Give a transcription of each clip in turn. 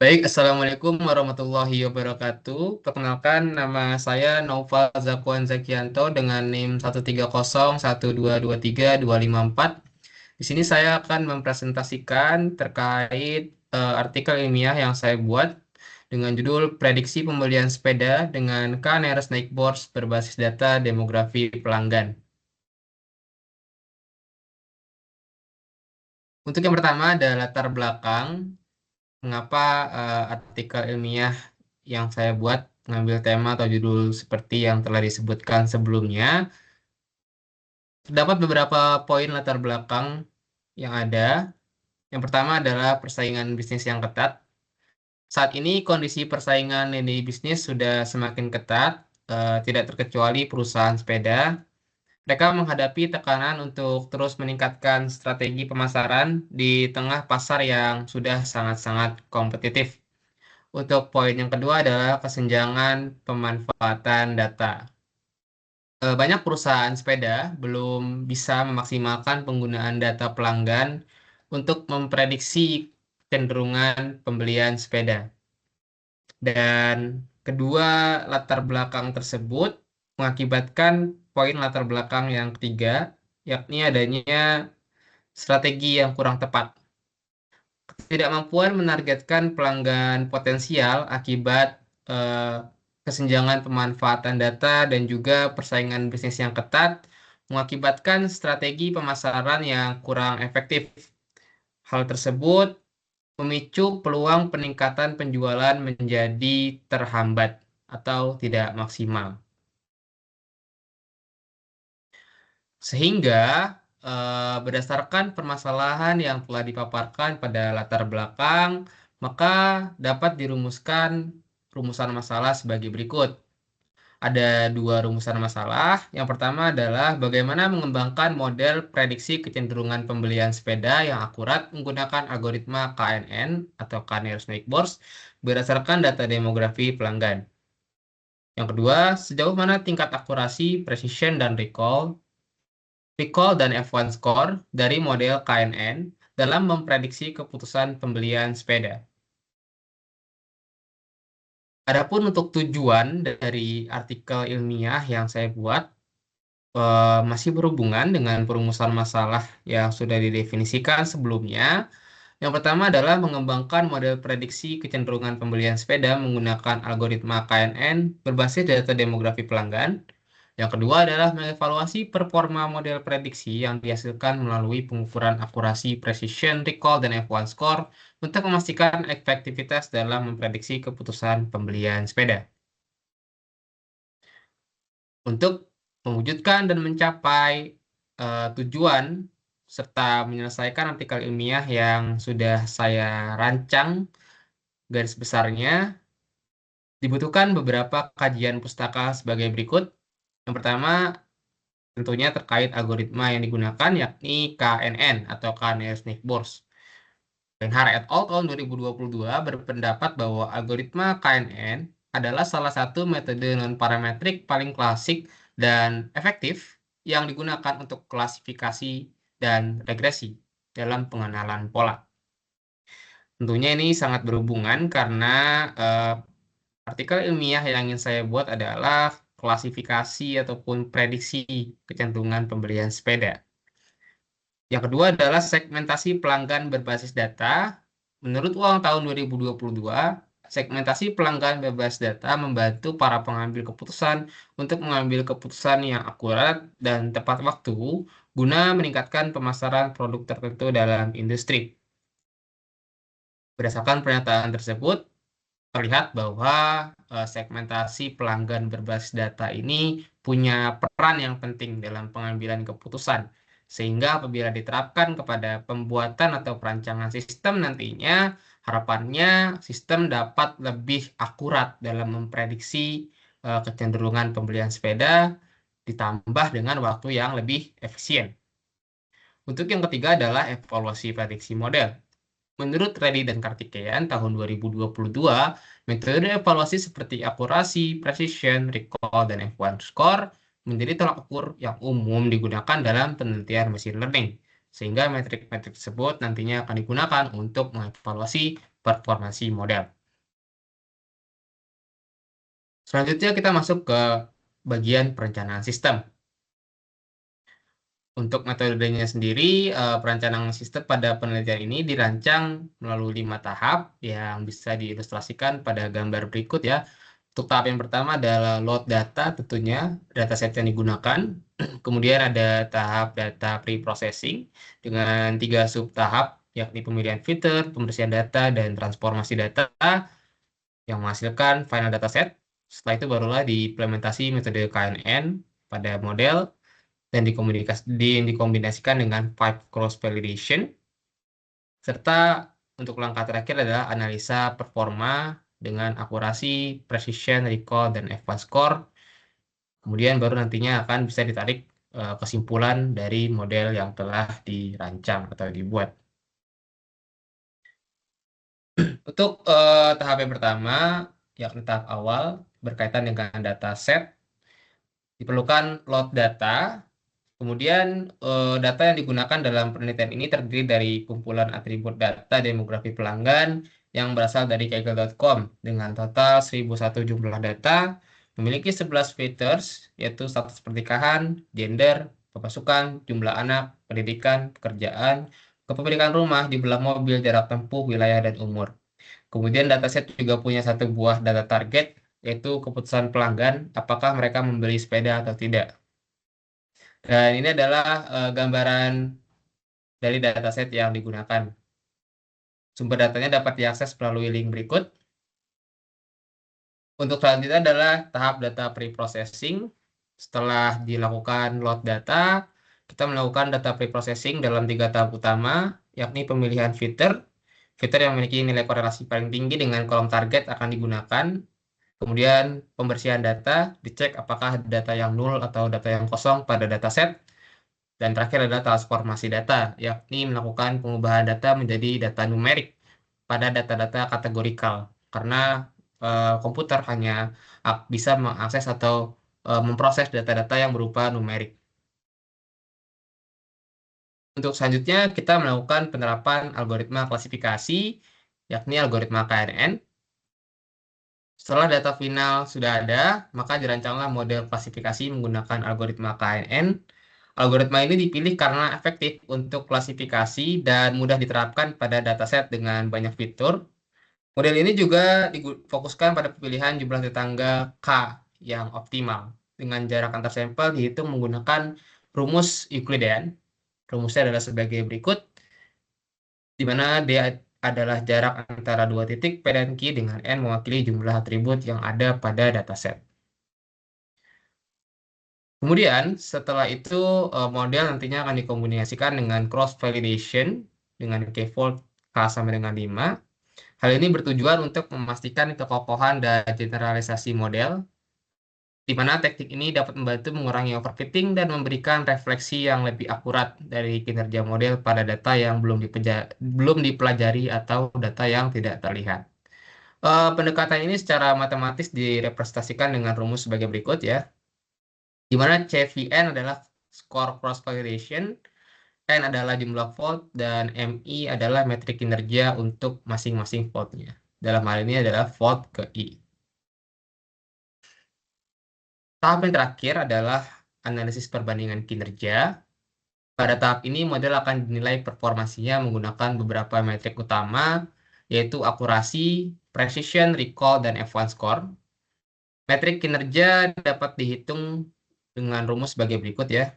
Baik, Assalamualaikum warahmatullahi wabarakatuh. Perkenalkan, nama saya Naufal Zakwan Zakianto dengan NIM 130122324. Di sini saya akan mempresentasikan terkait artikel ilmiah yang saya buat dengan judul Prediksi Pembelian Sepeda dengan KNRS Nikeboards berbasis data demografi pelanggan. Untuk yang pertama ada latar belakang mengapa artikel ilmiah yang saya buat mengambil tema atau judul seperti yang telah disebutkan sebelumnya. Terdapat beberapa poin latar belakang yang ada. Yang pertama adalah persaingan bisnis yang ketat. Saat ini kondisi persaingan lini bisnis sudah semakin ketat, tidak terkecuali perusahaan sepeda. Mereka menghadapi tekanan untuk terus meningkatkan strategi pemasaran di tengah pasar yang sudah sangat-sangat kompetitif. Untuk poin yang kedua adalah kesenjangan pemanfaatan data. Banyak perusahaan sepeda belum bisa memaksimalkan penggunaan data pelanggan untuk memprediksi kecenderungan pembelian sepeda. Dan kedua latar belakang tersebut mengakibatkan poin latar belakang yang ketiga, yakni adanya strategi yang kurang tepat. Ketidakmampuan menargetkan pelanggan potensial akibat eh, kesenjangan pemanfaatan data dan juga persaingan bisnis yang ketat mengakibatkan strategi pemasaran yang kurang efektif. Hal tersebut memicu peluang peningkatan penjualan menjadi terhambat atau tidak maksimal. Sehingga berdasarkan permasalahan yang telah dipaparkan pada latar belakang, maka dapat dirumuskan rumusan masalah sebagai berikut. Ada dua rumusan masalah. Yang pertama adalah bagaimana mengembangkan model prediksi kecenderungan pembelian sepeda yang akurat menggunakan algoritma KNN atau K-Nearest Neighbors berdasarkan data demografi pelanggan. Yang kedua, sejauh mana tingkat akurasi, precision, dan recall dan F1 score dari model KNN dalam memprediksi keputusan pembelian sepeda. Adapun untuk tujuan dari artikel ilmiah yang saya buat masih berhubungan dengan perumusan masalah yang sudah didefinisikan sebelumnya. Yang pertama adalah mengembangkan model prediksi kecenderungan pembelian sepeda menggunakan algoritma KNN berbasis data demografi pelanggan. Yang kedua adalah mengevaluasi performa model prediksi yang dihasilkan melalui pengukuran akurasi, precision, recall, dan F1 score untuk memastikan efektivitas dalam memprediksi keputusan pembelian sepeda. Untuk mewujudkan dan mencapai tujuan serta menyelesaikan artikel ilmiah yang sudah saya rancang garis besarnya, dibutuhkan beberapa kajian pustaka sebagai berikut. Yang pertama, tentunya terkait algoritma yang digunakan, yakni KNN atau K-Nearest Neighbors. Reinhardt et al. Tahun 2022 berpendapat bahwa algoritma KNN adalah salah satu metode non-parametrik paling klasik dan efektif yang digunakan untuk klasifikasi dan regresi dalam pengenalan pola. Tentunya ini sangat berhubungan karena artikel ilmiah yang ingin saya buat adalah klasifikasi ataupun prediksi kecenderungan pembelian sepeda. Yang kedua adalah segmentasi pelanggan berbasis data. Menurut uang tahun 2022, segmentasi pelanggan berbasis data membantu para pengambil keputusan untuk mengambil keputusan yang akurat dan tepat waktu guna meningkatkan pemasaran produk tertentu dalam industri. Berdasarkan pernyataan tersebut, terlihat bahwa segmentasi pelanggan berbasis data ini punya peran yang penting dalam pengambilan keputusan. Sehingga apabila diterapkan kepada pembuatan atau perancangan sistem nantinya, harapannya sistem dapat lebih akurat dalam memprediksi kecenderungan pembelian sepeda ditambah dengan waktu yang lebih efisien. Untuk yang ketiga adalah evaluasi prediksi model. Menurut Reddy dan Kartikeyan tahun 2022, metode evaluasi seperti akurasi, precision, recall, dan F1 score menjadi tolak ukur yang umum digunakan dalam penelitian machine learning. Sehingga metrik-metrik tersebut nantinya akan digunakan untuk mengevaluasi performansi model. Selanjutnya kita masuk ke bagian perencanaan sistem. Untuk metodenya sendiri, perencanaan sistem pada penelitian ini dirancang melalui 5 tahap yang bisa diilustrasikan pada gambar berikut ya. Untuk tahap yang pertama adalah load data, tentunya dataset yang digunakan. Kemudian ada tahap data pre-processing dengan 3 subtahap, yakni pemilihan fitur, pembersihan data, dan transformasi data yang menghasilkan final dataset. Setelah itu barulah diimplementasi metode KNN pada model dan dikombinasikan dengan pipe cross validation. Serta untuk langkah terakhir adalah analisa performa dengan akurasi, precision, recall, dan F1 score. Kemudian baru nantinya akan bisa ditarik kesimpulan dari model yang telah dirancang atau dibuat. Untuk tahap yang pertama, yakni tahap awal, berkaitan dengan dataset, diperlukan load data. Kemudian data yang digunakan dalam penelitian ini terdiri dari kumpulan atribut data demografi pelanggan yang berasal dari kaggle.com dengan total 1001 jumlah data, memiliki 11 features, yaitu status pernikahan, gender, pemasukan, jumlah anak, pendidikan, pekerjaan, kepemilikan rumah, jumlah mobil, jarak tempuh, wilayah, dan umur. Kemudian dataset juga punya satu buah data target, yaitu keputusan pelanggan, apakah mereka membeli sepeda atau tidak. Dan ini adalah gambaran dari dataset yang digunakan. Sumber datanya dapat diakses melalui link berikut. Untuk selanjutnya adalah tahap data pre-processing. Setelah dilakukan load data, kita melakukan data pre-processing dalam 3 tahap utama, yakni pemilihan fitur. Fitur yang memiliki nilai korelasi paling tinggi dengan kolom target akan digunakan. Kemudian pembersihan data, dicek apakah data yang nol atau data yang kosong pada dataset. Dan terakhir adalah transformasi data, yakni melakukan pengubahan data menjadi data numerik pada data-data kategorikal. Karena komputer hanya bisa mengakses atau memproses data-data yang berupa numerik. Untuk selanjutnya, kita melakukan penerapan algoritma klasifikasi, yakni algoritma KNN. Setelah data final sudah ada, maka dirancanglah model klasifikasi menggunakan algoritma KNN. Algoritma ini dipilih karena efektif untuk klasifikasi dan mudah diterapkan pada dataset dengan banyak fitur. Model ini juga difokuskan pada pemilihan jumlah tetangga K yang optimal. Dengan jarak antar sampel dihitung menggunakan rumus Euclidean. Rumusnya adalah sebagai berikut, di mana D adalah jarak antara dua titik P dan Q dengan N mewakili jumlah atribut yang ada pada dataset. Kemudian setelah itu model nantinya akan dikombinasikan dengan cross validation dengan k-fold K sama dengan 5. Hal ini bertujuan untuk memastikan kekokohan dan generalisasi model, di mana teknik ini dapat membantu mengurangi overfitting dan memberikan refleksi yang lebih akurat dari kinerja model pada data yang belum dipelajari atau data yang tidak terlihat. Pendekatan ini secara matematis direpresentasikan dengan rumus sebagai berikut ya, di mana CVN adalah score cross validation, N adalah jumlah volt, dan MI adalah metrik kinerja untuk masing-masing voltnya. Dalam hal ini adalah volt ke I. Tahap yang terakhir adalah analisis perbandingan kinerja. Pada tahap ini, model akan dinilai performansinya menggunakan beberapa metrik utama, yaitu akurasi, precision, recall, dan F1 score. Metrik kinerja dapat dihitung dengan rumus sebagai berikut ya.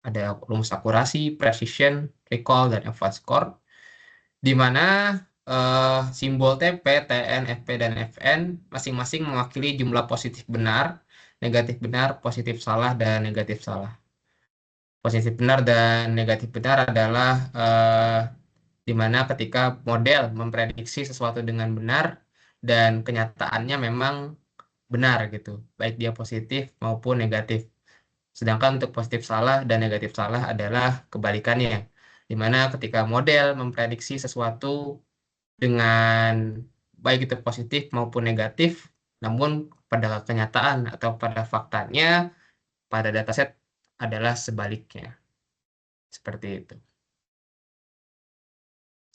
Ada rumus akurasi, precision, recall, dan F1 score, di mana simbol TP, TN, FP, dan FN masing-masing mewakili jumlah positif benar, negatif benar, positif salah, dan negatif salah. Positif benar dan negatif benar adalah di mana ketika model memprediksi sesuatu dengan benar dan kenyataannya memang benar gitu, baik dia positif maupun negatif. Sedangkan untuk positif salah dan negatif salah adalah kebalikannya, di mana ketika model memprediksi sesuatu dengan baik itu positif maupun negatif, namun pada kenyataan atau pada faktanya pada dataset adalah sebaliknya. Seperti itu.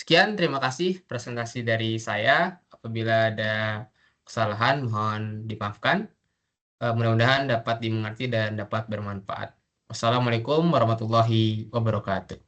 Sekian, terima kasih presentasi dari saya. Apabila ada kesalahan, mohon dimaafkan. Mudah-mudahan dapat dimengerti dan dapat bermanfaat. Wassalamualaikum warahmatullahi wabarakatuh.